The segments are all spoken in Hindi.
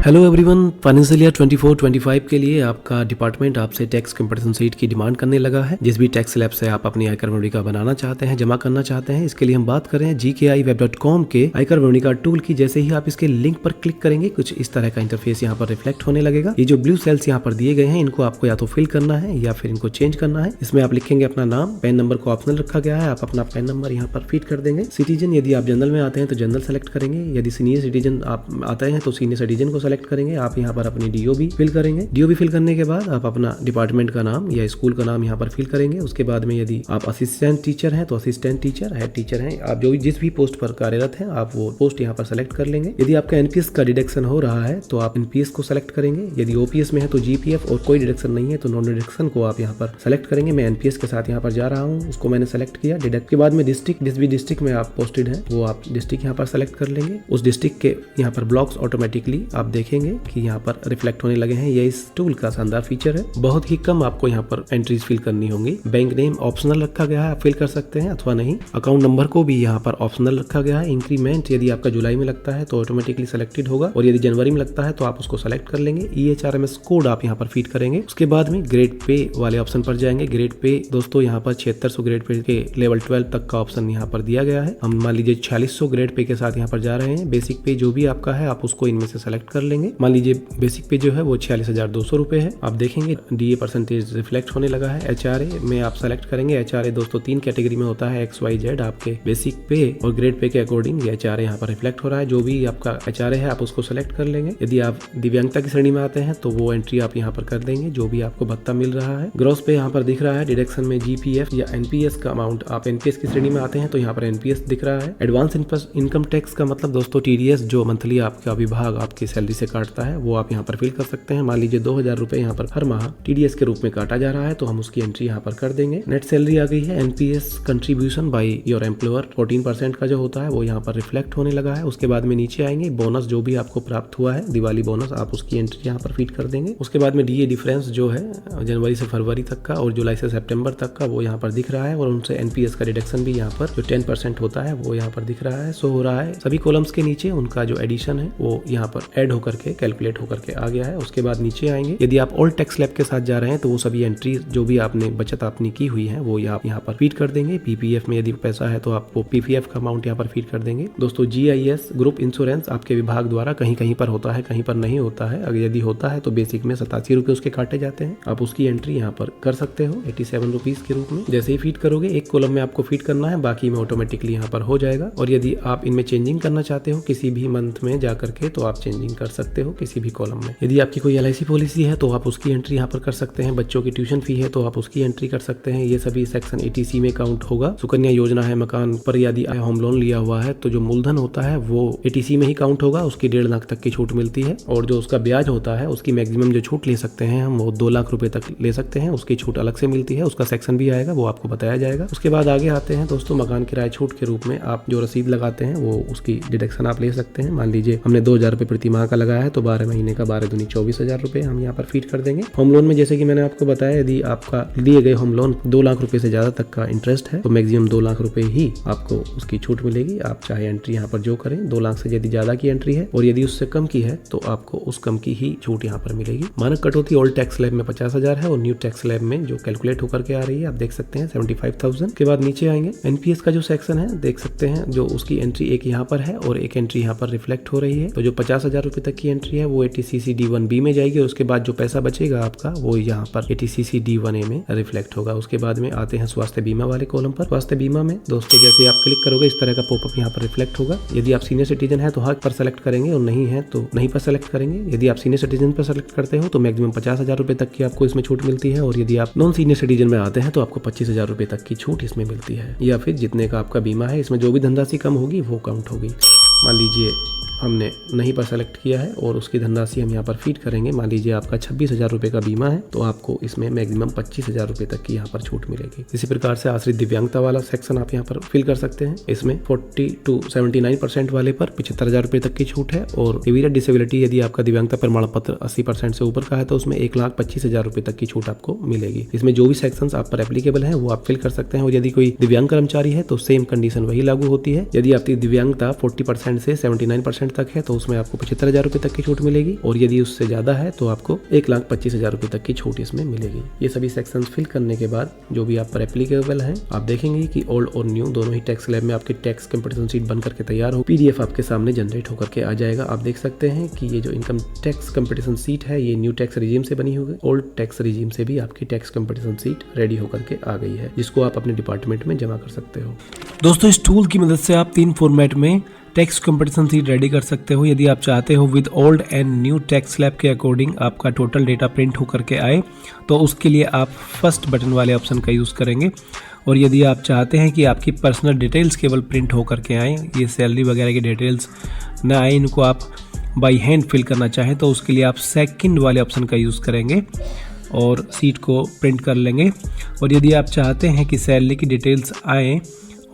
हेलो एवरीवन, फाइनेंशियल ईयर 24-25 के लिए आपका डिपार्टमेंट आपसे टैक्स कंपैरिजन शीट की डिमांड करने लगा है। जिस भी टैक्स स्लैब से आप अपनी आयकर विवरणी बनाना चाहते हैं, जमा करना चाहते हैं, इसके लिए हम बात करें gkiweb.com के आयकर विवरणी टूल की। जैसे ही आप इसके लिंक पर क्लिक करेंगे, कुछ इस तरह का इंटरफेस यहाँ पर रिफ्लेक्ट होने लगेगा। ये जो ब्लू सेल्स यहाँ पर दिए गए हैं, इनको आपको या तो फिल करना है या फिर इनको चेंज करना है। इसमें आप लिखेंगे अपना नाम, पैन नंबर को ऑप्शनल रखा गया है, आप अपना पैन नंबर यहाँ पर फीड कर देंगे। सिटीजन, यदि आप जनरल में आते हैं तो जनरल सेलेक्ट करेंगे, यदि सीनियर सिटीजन आप आते हैं तो सीनियर सिटीजन को सेलेक्ट करेंगे। आप यहाँ पर अपनी डीओबी फिल करेंगे। डीओबी फिल करने के बाद आप अपना डिपार्टमेंट का नाम या स्कूल का नाम यहाँ पर फिल करेंगे। उसके बाद में यदि आप असिस्टेंट टीचर हैं तो असिस्टेंट टीचर, हेड टीचर हैं, आप जो जिस भी पोस्ट पर कार्यरत हैं आप वो पोस्ट यहाँ पर सेलेक्ट कर लेंगे। यदि आपका एनपीएस का डिडक्शन हो रहा है तो आप एनपीएस को सेलेक्ट करेंगे। यदि ओपीएस में है तो जीपीएफ, और कोई डिडक्शन नहीं है तो नॉन डिडक्शन को आप यहाँ पर सेलेक्ट करेंगे। मैं एनपीएस के साथ यहाँ पर जा रहा हूँ, उसको मैंने सेलेक्ट किया। डिडक्ट के बाद में डिस्ट्रिक्ट, जिस भी डिस्ट्रिक्ट में आप पोस्टेड है वो आप डिस्ट्रिक्ट यहाँ पर सेलेक्ट कर लेंगे। उस डिस्ट्रिक्ट के यहाँ पर ब्लॉक्स ऑटोमेटिकली आप देखेंगे कि यहाँ पर रिफ्लेक्ट होने लगे हैं। ये इस टूल का शानदार फीचर है। बहुत ही कम आपको यहाँ पर एंट्रीज फिल करनी होंगी। बैंक नेम ऑप्शनल रखा गया है, आप फिल कर सकते हैं अथवा नहीं। अकाउंट नंबर को भी यहाँ पर ऑप्शनल रखा गया है। इंक्रीमेंट यदि आपका जुलाई में लगता है तो ऑटोमेटिकली सेलेक्टेड होगा, और यदि जनवरी में लगता है तो आप उसको सेलेक्ट कर लेंगे। EHRMS कोड आप यहाँ पर फीड करेंगे। उसके बाद में ग्रेड पे वाले ऑप्शन पर जाएंगे। ग्रेड पे दोस्तों यहाँ पर 7600 ग्रेड पे के लेवल 12 तक का ऑप्शन यहाँ पर दिया गया है। हम मान लीजिए 4600 ग्रेड पे के साथ यहाँ पर जा रहे हैं। बेसिक पे जो भी आपका है आप उसको इनमें से सेलेक्ट कर लेंगे। मान लीजिए बेसिक पे जो है वो 46,200 रुपए है। आप देखेंगे DA परसेंटेज रिफ्लेक्ट होने लगा है। HRA में आप सेलेक्ट करेंगे। HRA दोस्तों 3 कैटेगरी में होता है, XYZ। आपके बेसिक पे और ग्रेड पे के अकॉर्डिंग HRA यहाँ पर रिफ्लेक्ट हो रहा है। जो भी आपका HRA है आप उसको सेलेक्ट कर लेंगे। यदि आप दिव्यांगता की श्रेणी में आते हैं तो वो एंट्री आप यहाँ पर कर देंगे, जो भी आपको भत्ता मिल रहा है। ग्रॉस पे यहाँ पर दिख रहा है। डिडक्शन में GPF या NPS का अमाउंट, आप NPS की श्रेणी में आते हैं तो यहाँ पर NPS दिख रहा है। एडवांस इनकम टैक्स का मतलब दोस्तों TDS, जो मंथली आपका विभाग आपकी सैलरी से काटता है, वो आप यहाँ पर फिल कर सकते हैं। मान लीजिए 2000 रुपए यहाँ पर हर माह TDS के रूप में काटा जा रहा है, तो हम उसकी एंट्री यहाँ पर कर देंगे। नेट सैलरी आ गई है। NPS contribution by your employer 14% का जो होता है वो यहाँ पर रिफ्लेक्ट होने लगा है। उसके बाद में नीचे आएंगे, बोनस जो भी आपको प्राप्त हुआ है, दिवाली बोनस, आप उसकी एंट्री यहाँ पर फीड कर देंगे। उसके बाद में DA डिफरेंस जो है जनवरी से फरवरी तक का और जुलाई से सितंबर तक का, वो यहाँ पर दिख रहा है। और उनसे NPS का डिडक्शन भी यहाँ पर जो 10% होता है वो यहाँ पर दिख रहा है, शो हो रहा है। सभी कॉलम्स के नीचे उनका जो एडिशन है वो यहाँ पर ऐड होकर के कैलकुलेट होकर के आ गया है। उसके बाद नीचे आएंगे, यदि आप ऑल टैक्स स्लैब के साथ जा रहे हैं तो वो सभी एंट्री जो भी आपने बचत आपने की हुई है वो आप यहाँ पर फीड कर देंगे। PPF में यदि पैसा है तो आपको PPF का अमाउंट यहाँ पर फीड कर देंगे। दोस्तों GIS ग्रुप इंश्योरेंस आपके विभाग द्वारा कहीं कहीं पर होता है, कहीं पर नहीं होता है। अगर यदि होता है तो बेसिक में 87 रुपए उसके काटे जाते हैं। आप उसकी एंट्री यहाँ पर कर सकते हो 87 रुपीज के रूप में। जैसे ही फीड करोगे, एक कॉलम में आपको फीड करना है, बाकी में ऑटोमेटिकली यहाँ पर हो जाएगा। और यदि आप इनमें चेंजिंग करना चाहते हो किसी भी मंथ में जा करके, तो आप चेंजिंग कर सकते हो किसी भी कॉलम में। यदि आपकी कोई LIC पॉलिसी है तो आप उसकी एंट्री यहाँ पर कर सकते हैं। बच्चों की ट्यूशन फी है तो आप उसकी एंट्री कर सकते हैं। ये सभी सेक्शन 80C में काउंट होगा। सुकन्या योजना है, मकान पर यदि होम लोन लिया हुआ है तो जो मूलधन होता है वो 80C में ही काउंट होगा। उसकी 1.5 लाख तक की छूट मिलती है। और जो उसका ब्याज होता है उसकी मैक्सिमम जो छूट ले सकते हैं हम, वो 2 लाख रुपए तक ले सकते हैं। उसकी छूट अलग से मिलती है, उसका सेक्शन भी आएगा, वो आपको बताया जाएगा। उसके बाद आगे आते हैं दोस्तों, मकान किराया छूट के रूप में आप जो रसीद लगाते हैं वो उसकी डिडक्शन आप ले सकते हैं। मान लीजिए हमने 2000 रुपए प्रति माह का लगाया है तो 12 महीने का 12 दूनी 24,000 रुपए हम यहाँ पर फीड कर देंगे। होम लोन में जैसे कि मैंने आपको बताया, यदि आपका दिए गए होम लोन 2 लाख रुपए से ज्यादा तक का इंटरेस्ट है तो मैक्सिमम 2 लाख रुपए ही आपको उसकी छूट मिलेगी। आप चाहे एंट्री यहाँ पर जो करें, 2 लाख से यदि ज्यादा की एंट्री है और यदि उससे कम की है तो आपको उस कम की ही छूट यहाँ पर मिलेगी। मानक कटौती ओल्ड टैक्स स्लैब में 50,000 है और न्यू टैक्स स्लैब में जो कैलकुलेट होकर के आ रही है आप देख सकते हैं 75,000। के बाद नीचे आएंगे, NPS का जो सेक्शन है देख सकते हैं, जो उसकी एंट्री एक यहाँ पर है और एक एंट्री यहाँ पर रिफ्लेक्ट हो रही है। तो जो 50,000 रुपए तक की एंट्री है वो 80CC D1B में जाएगी। उसके बाद जो पैसा बचेगा आपका वो यहाँ पर 80CC D1A में रिफ्लेक्ट होगा। उसके बाद में आते हैं स्वास्थ्य बीमा वाले कॉलम पर। स्वास्थ्य बीमा में दोस्तों जैसे आप क्लिक करोगे इस तरह का पॉपअप यहाँ पर रिफ्लेक्ट होगा। यदि आप सीनियर सिटीजन है तो हाँ पर सेलेक्ट करेंगे और नहीं है तो नहीं पर सेलेक्ट करेंगे। यदि आप सीनियर सिटीजन पर सेलेक्ट करते हो तो मैक्सिमम 50,000 रुपए तक की आपको इसमें छूट मिलती है। और यदि आप नॉन सीनियर सिटीजन में आते हैं तो आपको 25,000 रुपए तक की छूट इसमें मिलती है, या फिर जितने का आपका बीमा है इसमें जो भी धनराशि कम होगी वो काउंट होगी। मान लीजिए हमने नहीं पर सेलेक्ट किया है और उसकी धनराशि हम यहाँ पर फीड करेंगे। मान लीजिए आपका 26,000 रुपए का बीमा है तो आपको इसमें मैक्सिमम 25,000 रुपए तक की यहाँ पर छूट मिलेगी। इसी प्रकार से आश्रित दिव्यांगता वाला सेक्शन आप यहाँ पर फिल कर सकते हैं। इसमें 40 to 79% वाले पर 75,000 रुपए तक की छूट है। और सिवियर डिसेबिलिटी यदि आपका दिव्यांगता प्रमाण पत्र 80% से ऊपर का है तो उसमें 1,25,000 रुपए तक की छूट आपको मिलेगी। इसमें जो भी सेक्शंस आप पर एप्लीकेबल है वो आप फिल कर सकते हैं। और यदि कोई दिव्यांग कर्मचारी है तो सेम कंडीशन वही लागू होती है। यदि आपकी दिव्यांगता 40% 10% से 79% तक है तो उसमें आपको 75,000 रुपये तक की छूट मिलेगी, और यदि उससे ज़्यादा है तो आपको 1,25,000 रुपये तक की छूट इसमें मिलेगी। ये सभी सेक्शंस फिल करने के बाद जो भी आप पर एप्लीकेबल हैं, आप देखेंगे कि ओल्ड और न्यू दोनों ही टैक्स स्लैब में आपकी टैक्स कंपटीशन शीट बन करके तैयार हो, PDF आपके सामने जनरेट होकर के आ जाएगा। आप देख सकते हैं कि ये जो इनकम टैक्स कंपटीशन शीट है ये न्यू टैक्स रिजीम से बनी होगी, ओल्ड टैक्स रिजीम से भी आपकी टैक्स कंपटीशन शीट रेडी होकर के आ गई है, जिसको आप अपने डिपार्टमेंट में जमा कर सकते हो। दोस्तों, इस टूल की मदद से आप 3 फॉर्मेट में टैक्स कंपटीशन शीट रेडी कर सकते हो। यदि आप चाहते हो with old and new tax slab के अकॉर्डिंग आपका टोटल डेटा प्रिंट होकर के आए, तो उसके लिए आप फर्स्ट बटन वाले ऑप्शन का यूज़ करेंगे। और यदि आप चाहते हैं कि आपकी पर्सनल डिटेल्स केवल प्रिंट होकर के आएँ, ये सैलरी वगैरह की डिटेल्स ना आए, इनको आप बाई हैंड फिल करना चाहें, तो उसके लिए आप सेकंड वाले ऑप्शन का यूज़ करेंगे और सीट को प्रिंट कर लेंगे। और यदि आप चाहते हैं कि सैलरी की डिटेल्स आए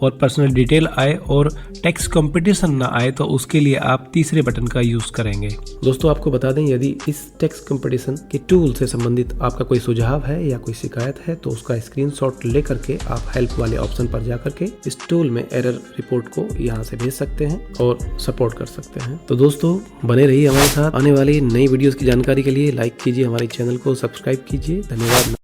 और पर्सनल डिटेल आए और टैक्स कंपटीशन ना आए, तो उसके लिए आप तीसरे बटन का यूज़ करेंगे। दोस्तों, आपको बता दें, यदि इस टैक्स कंपटीशन के टूल से संबंधित आपका कोई सुझाव है या कोई शिकायत है तो उसका स्क्रीनशॉट ले करके आप हेल्प वाले ऑप्शन पर जा करके इस टूल में एरर रिपोर्ट को यहाँ से भेज सकते हैं और सपोर्ट कर सकते हैं। तो दोस्तों, बने रहिए हमारे साथ। आने वाली नई वीडियोस की जानकारी के लिए लाइक कीजिए, हमारे चैनल को सब्सक्राइब कीजिए। धन्यवाद।